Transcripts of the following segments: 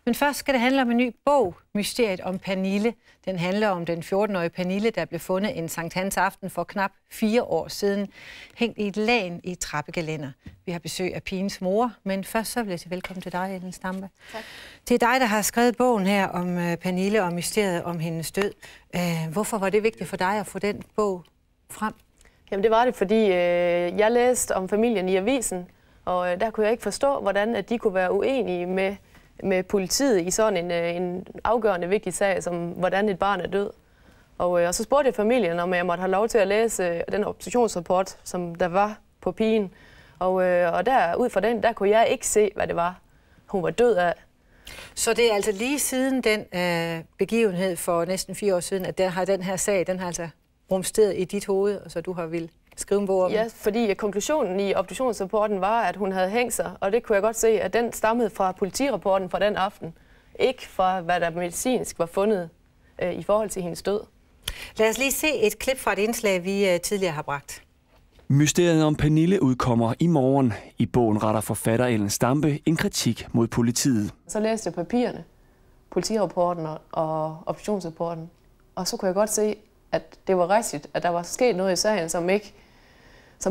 Men først skal det handle om en ny bog, Mysteriet om Pernille. Den handler om den 14-årige Pernille, der blev fundet en Sankt Hans aften for knap 4 år siden, hængt i et lagen i et trappegelænder. Vi har besøg af pigens mor, men først så vil jeg sige velkommen til dig, Ellen Stampe. Tak. Det er dig, der har skrevet bogen her om Pernille og mysteriet om hendes død. Hvorfor var det vigtigt for dig at få den bog frem? Jamen det var det, fordi jeg læste om familien i avisen, og der kunne jeg ikke forstå, hvordan at de kunne være uenige med politiet i sådan en afgørende vigtig sag, som hvordan et barn er død. Og så spurgte jeg familien, om jeg måtte have lov til at læse den obduktionsrapport, som der var på pigen. Og der, ud fra den, der kunne jeg ikke se, hvad det var, hun var død af. Så det er altså lige siden den begivenhed for næsten 4 år siden, at den her sag, den har altså rumsteret i dit hoved, og så du har ville skrive en bog om? Ja, fordi konklusionen i obduktionsrapporten var, at hun havde hængt sig, og det kunne jeg godt se, at den stammede fra politirapporten fra den aften. Ikke fra, hvad der medicinsk var fundet i forhold til hendes død. Lad os lige se et klip fra et indslag, vi tidligere har bragt. Mysteriet om Pernille udkommer i morgen. I bogen retter forfatter Ellen Stampe en kritik mod politiet. Så læste jeg papirerne, politirapporten og obduktionsrapporten, og så kunne jeg godt se, at det var rigtigt, at der var sket noget i sagen, som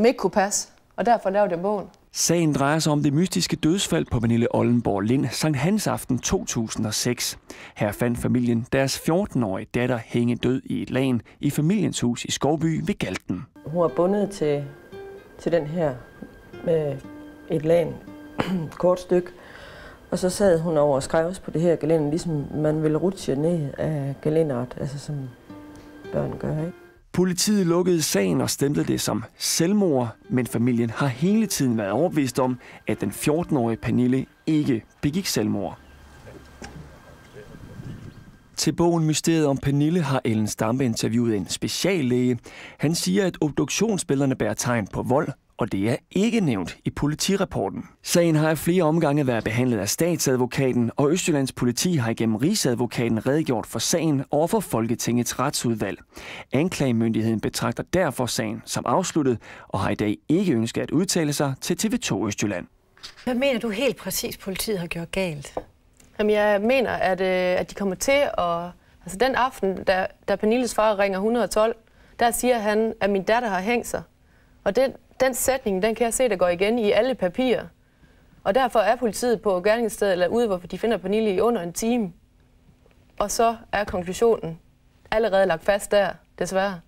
ikke kunne passe, og derfor lavede jeg bogen. Sagen drejer sig om det mystiske dødsfald på Pernille Oldenborg Lind, Sankt Hans aften 2006. Her fandt familien deres 14-årige datter hænge død i et lagen i familiens hus i Skovby ved Galten. Hun var bundet til den her med et lagen, kort stykke, og så sad hun over og skrev på det her gelænder, ligesom man ville rutsche ned af gelænderet, altså som børn gør, ikke? Politiet lukkede sagen og stemplede det som selvmord, men familien har hele tiden været overbevist om, at den 14-årige Pernille ikke begik selvmord. Til bogen Mysteriet om Pernille har Ellen Stampe interviewet en speciallæge. Han siger, at obduktionsbillederne bærer tegn på vold, og det er ikke nævnt i politirapporten. Sagen har i flere omgange været behandlet af statsadvokaten, og Østjyllands politi har igennem Rigsadvokaten redegjort for sagen over for Folketingets retsudvalg. Anklagemyndigheden betragter derfor sagen som afsluttet, og har i dag ikke ønsket at udtale sig til TV2 Østjylland. Hvad mener du helt præcis, politiet har gjort galt? Jamen, jeg mener, at de kommer til at... Altså den aften, da Pernilles far ringer 112, der siger han, at min datter har hængt sig. Og den sætning, den kan jeg se, der går igen i alle papirer. Og derfor er politiet på gerningsstedet eller ude, hvor de finder Pernille i under en time. Og så er konklusionen allerede lagt fast der, desværre.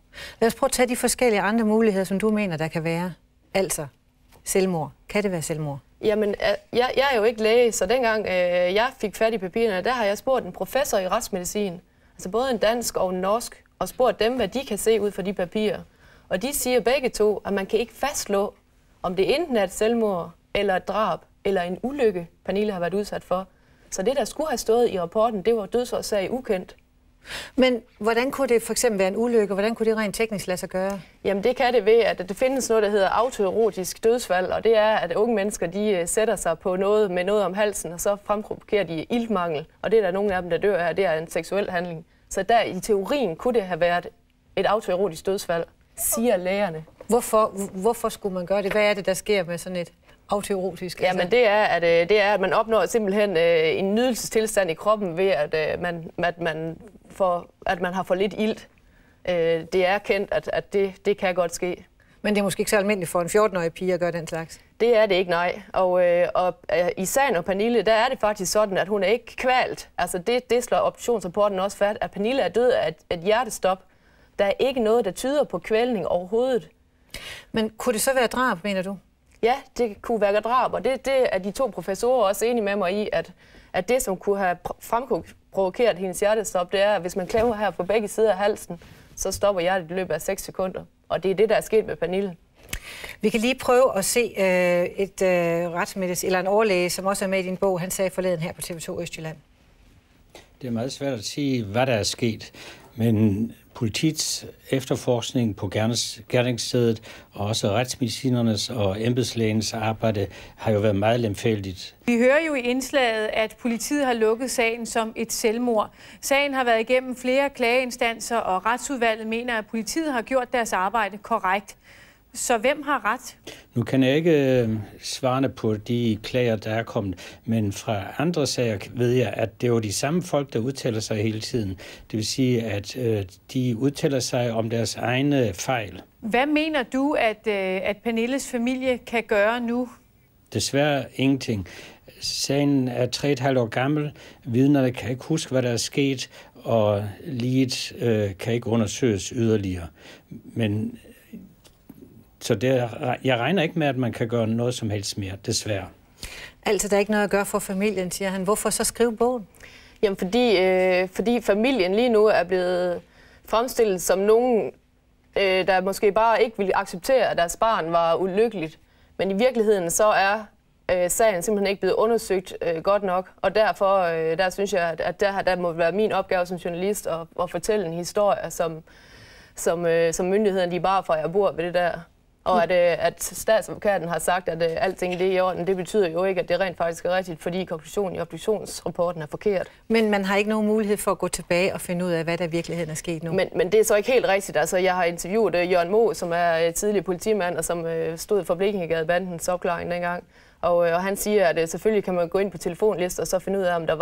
Lad os prøve at tage de forskellige andre muligheder, som du mener, der kan være. Altså, selvmord. Kan det være selvmord? Jamen, jeg er jo ikke læge, så dengang jeg fik fat i papirerne, der har jeg spurgt en professor i retsmedicin, altså både en dansk og en norsk, og spurgt dem, hvad de kan se ud fra de papirer. Og de siger begge to, at man kan ikke fastslå, om det enten er et selvmord, eller et drab, eller en ulykke, Pernille har været udsat for. Så det, der skulle have stået i rapporten, det var dødsårsag ukendt. Men hvordan kunne det for eksempel være en ulykke, og hvordan kunne det rent teknisk lade sig gøre? Jamen det kan det ved, at det findes noget, der hedder autoerotisk dødsfald, og det er, at unge mennesker, de sætter sig på noget med noget om halsen, og så fremprovokerer de iltmangel, og det er der nogle af dem, der dør af, det er en seksuel handling. Så der i teorien kunne det have været et autoerotisk dødsfald, siger lægerne. Hvorfor skulle man gøre det? Hvad er det, der sker med sådan et autoerotisk? Altså? Jamen det er, at man opnår simpelthen en nydelsestilstand i kroppen ved, at man har for lidt ilt. Det er kendt, at det kan godt ske. Men det er måske ikke så almindeligt for en 14-årig pige at gøre den slags? Det er det ikke, nej. Og i sagen og Pernille, der er det faktisk sådan, at hun er ikke kvalt. Altså det slår obduktionsrapporten også fast, at Pernille er død af et hjertestop. Der er ikke noget, der tyder på kvælning overhovedet. Men kunne det så være drab, mener du? Ja, det kunne være drab, og det er de to professorer også enige med mig i, at det, som kunne have fremprovokeret hendes hjertestop, det er, at hvis man klemmer her på begge sider af halsen, så stopper hjertet i løbet af 6 sekunder. Og det er det, der er sket med Pernille. Vi kan lige prøve at se eller en overlæge, som også er med i din bog. Han sagde forleden her på TV2 Østjylland. Det er meget svært at sige, hvad der er sket, men politiets efterforskning på gerningsstedet og også retsmedicinernes og embedslægens arbejde har jo været meget lemfældigt. Vi hører jo i indslaget, at politiet har lukket sagen som et selvmord. Sagen har været igennem flere klageinstanser, og retsudvalget mener, at politiet har gjort deres arbejde korrekt. Så hvem har ret? Nu kan jeg ikke svare på de klager, der er kommet, men fra andre sager ved jeg, at det er jo de samme folk, der udtaler sig hele tiden. Det vil sige, at de udtaler sig om deres egne fejl. Hvad mener du, at Pernilles familie kan gøre nu? Desværre ingenting. Sagen er 3,5 år gammel. Vidnerne kan ikke huske, hvad der er sket, og liget kan ikke undersøges yderligere. Men så jeg regner ikke med, at man kan gøre noget som helst mere, desværre. Altså, der er ikke noget at gøre for familien, siger han. Hvorfor så skrive bogen? Jamen, fordi familien lige nu er blevet fremstillet som nogen, der måske bare ikke ville acceptere, at deres barn var ulykkeligt. Men i virkeligheden så er sagen simpelthen ikke blevet undersøgt godt nok. Og derfor der synes jeg, at der må være min opgave som journalist at fortælle en historie, som myndighederne de bare fra jeg bor ved det der. Og at statsadvokaten har sagt, at alting det er i orden, det betyder jo ikke, at det rent faktisk er rigtigt, fordi konklusionen i obduktionsrapporten er forkert. Men man har ikke nogen mulighed for at gå tilbage og finde ud af, hvad der i virkeligheden er sket nu. Men det er så ikke helt rigtigt. Altså, jeg har interviewet Jørgen Moe, som er tidligere politimand, og som stod for Blekingegadebandens opklaring dengang. Og han siger, at selvfølgelig kan man gå ind på telefonlister og så finde ud af, om der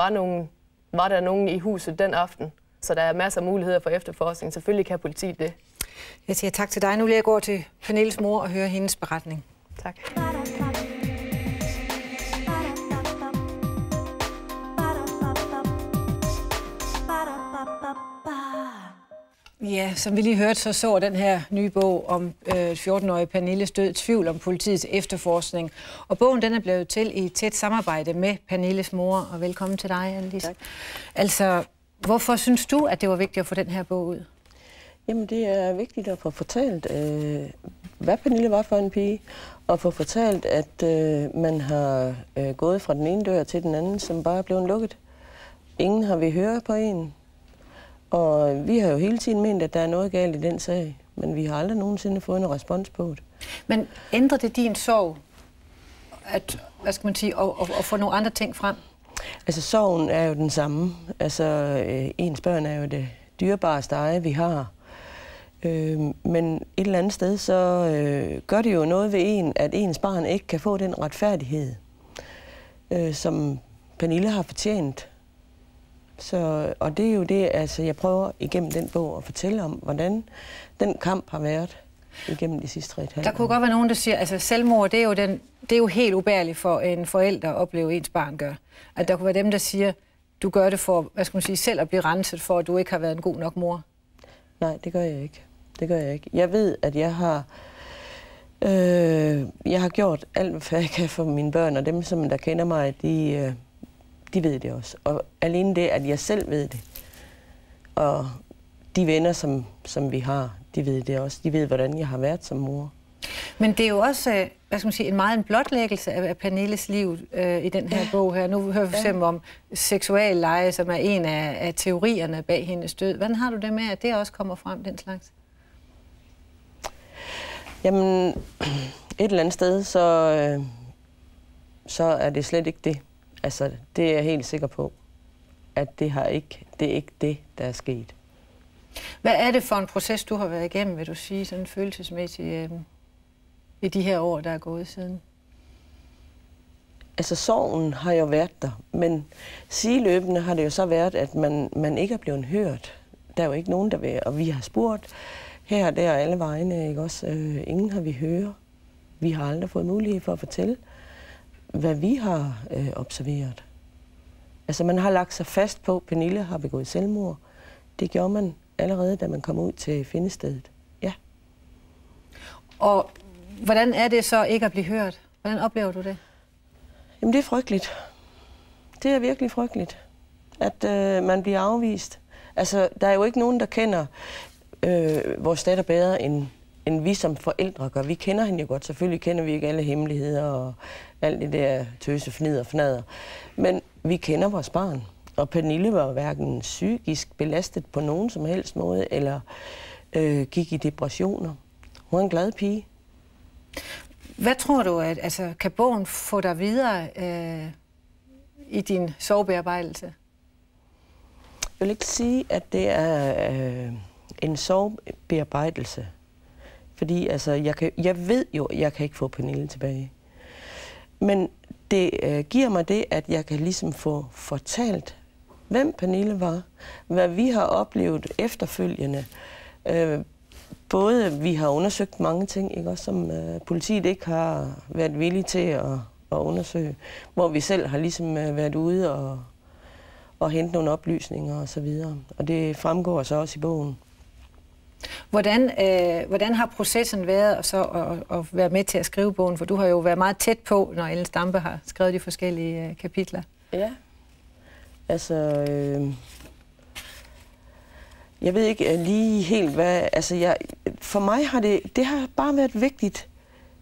var der nogen i huset den aften. Så der er masser af muligheder for efterforskning. Selvfølgelig kan politiet det. Jeg siger tak til dig. Nu vil jeg gå til Pernilles mor og høre hendes beretning. Tak. Ja, som vi lige hørte, så den her nye bog om 14-årige Pernilles død, tvivl om politiets efterforskning. Og bogen den er blevet til i et tæt samarbejde med Pernilles mor. Og velkommen til dig, Annelise. Tak. Altså, hvorfor synes du, at det var vigtigt at få den her bog ud? Jamen, det er vigtigt at få fortalt, hvad Pernille var for en pige, og få fortalt, at man har gået fra den ene dør til den anden, som bare er blevet lukket. Ingen har vil høre på en. Og vi har jo hele tiden ment, at der er noget galt i den sag, men vi har aldrig nogensinde fået en respons på det. Men ændrer det din sorg, at få nogle andre ting frem? Altså, sorgen er jo den samme. Altså, ens børn er jo det dyrebareste eje, vi har. Men et eller andet sted, så gør det jo noget ved en, at ens barn ikke kan få den retfærdighed, som Pernille har fortjent. Og det er jo det, altså jeg prøver igennem den bog at fortælle om, hvordan den kamp har været igennem de sidste 3,5 år. Der kunne godt være nogen, der siger, altså selvmord, det er jo helt ubærligt for en forælder at opleve, ens barn gør. At der kunne være dem, der siger, du gør det for, selv at blive renset for, at du ikke har været en god nok mor. Nej, det gør jeg ikke. Det gør jeg ikke. Jeg ved, at jeg har gjort alt, hvad jeg kan for mine børn, og dem, som der kender mig, de ved det også. Og alene det, at jeg selv ved det, og de venner, som vi har, de ved det også. De ved, hvordan jeg har været som mor. Men det er jo også, en blotlæggelse af Pernilles liv i den her bog her. Nu hører vi fx om seksualleje, som er en af teorierne bag hendes død. Hvordan har du det med, at det også kommer frem, den slags? Jamen, et eller andet sted, så er det slet ikke det. Altså, det er jeg helt sikker på, at det er ikke det, der er sket. Hvad er det for en proces, du har været igennem, vil du sige, sådan følelsesmæssigt i de her år, der er gået siden? Altså, sorgen har jo været der, men sideløbende har det jo så været, at man ikke er blevet hørt. Der er jo ikke nogen, der vil, og vi har spurgt her og der og alle vegne, ikke også? Ingen har vi høre. Vi har aldrig fået mulighed for at fortælle, hvad vi har observeret. Altså, man har lagt sig fast på, at Pernille har begået selvmord. Det gjorde man allerede, da man kom ud til findestedet. Ja. Og hvordan er det så ikke at blive hørt? Hvordan oplever du det? Jamen, det er frygteligt. Det er virkelig frygteligt, at man bliver afvist. Altså, der er jo ikke nogen, der kender vores datter bedre, end vi som forældre gør. Vi kender hende jo godt. Selvfølgelig kender vi ikke alle hemmeligheder og alt det der tøse, fnider, fnader. Men vi kender vores barn. Og Pernille var hverken psykisk belastet på nogen som helst måde, eller gik i depressioner. Hun er en glad pige. Hvad tror du, at kan bogen få dig videre i din sorgbearbejdelse? Jeg vil ikke sige, at det er en sorgbearbejdelse. Fordi altså, jeg ved jo, at jeg kan ikke få Pernille tilbage. Men det giver mig det, at jeg kan ligesom få fortalt, hvem Pernille var, hvad vi har oplevet efterfølgende. Både vi har undersøgt mange ting, ikke, også, som politiet ikke har været villige til at undersøge, hvor vi selv har ligesom været ude og hente nogle oplysninger og så videre. Og det fremgår så også i bogen. Hvordan har processen været at være med til at skrive bogen? For du har jo været meget tæt på, når Ellen Stampe har skrevet de forskellige kapitler. Ja, altså... jeg ved ikke lige helt, hvad... Altså, for mig har det har bare været vigtigt.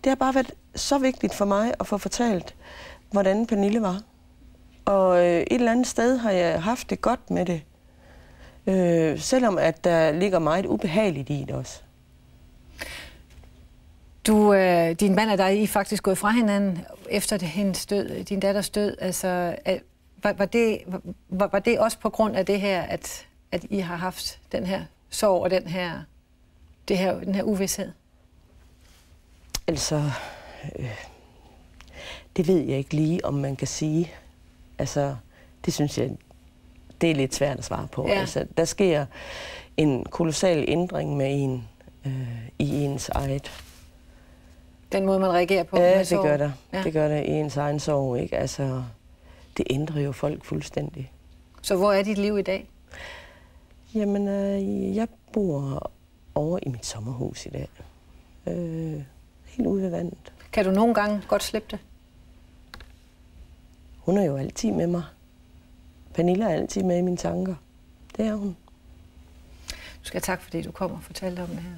Det har bare været så vigtigt for mig at få fortalt, hvordan Pernille var. Og et eller andet sted har jeg haft det godt med det. Selvom at der ligger meget ubehageligt i det også. Din mand og dig, I er faktisk gået fra hinanden efter hendes død, din datters død. Altså, var det også på grund af det her, at I har haft den her sorg og den her uvished? Altså, det ved jeg ikke lige, om man kan sige. Altså, det synes jeg, det er lidt svært at svare på. Ja. Altså, der sker en kolossal ændring med en i ens eget. Den måde, man reagerer på? Ja, det gør der. Ja. Det gør der i ens egen sorg, ikke? Altså, det ændrer jo folk fuldstændig. Så hvor er dit liv i dag? Jamen, jeg bor over i mit sommerhus i dag. Helt ude ved vandet. Kan du nogle gange godt slippe det? Hun er jo altid med mig. Pernille er altid med i mine tanker. Det er hun. Du skal have tak, fordi du kom og fortalte om det her.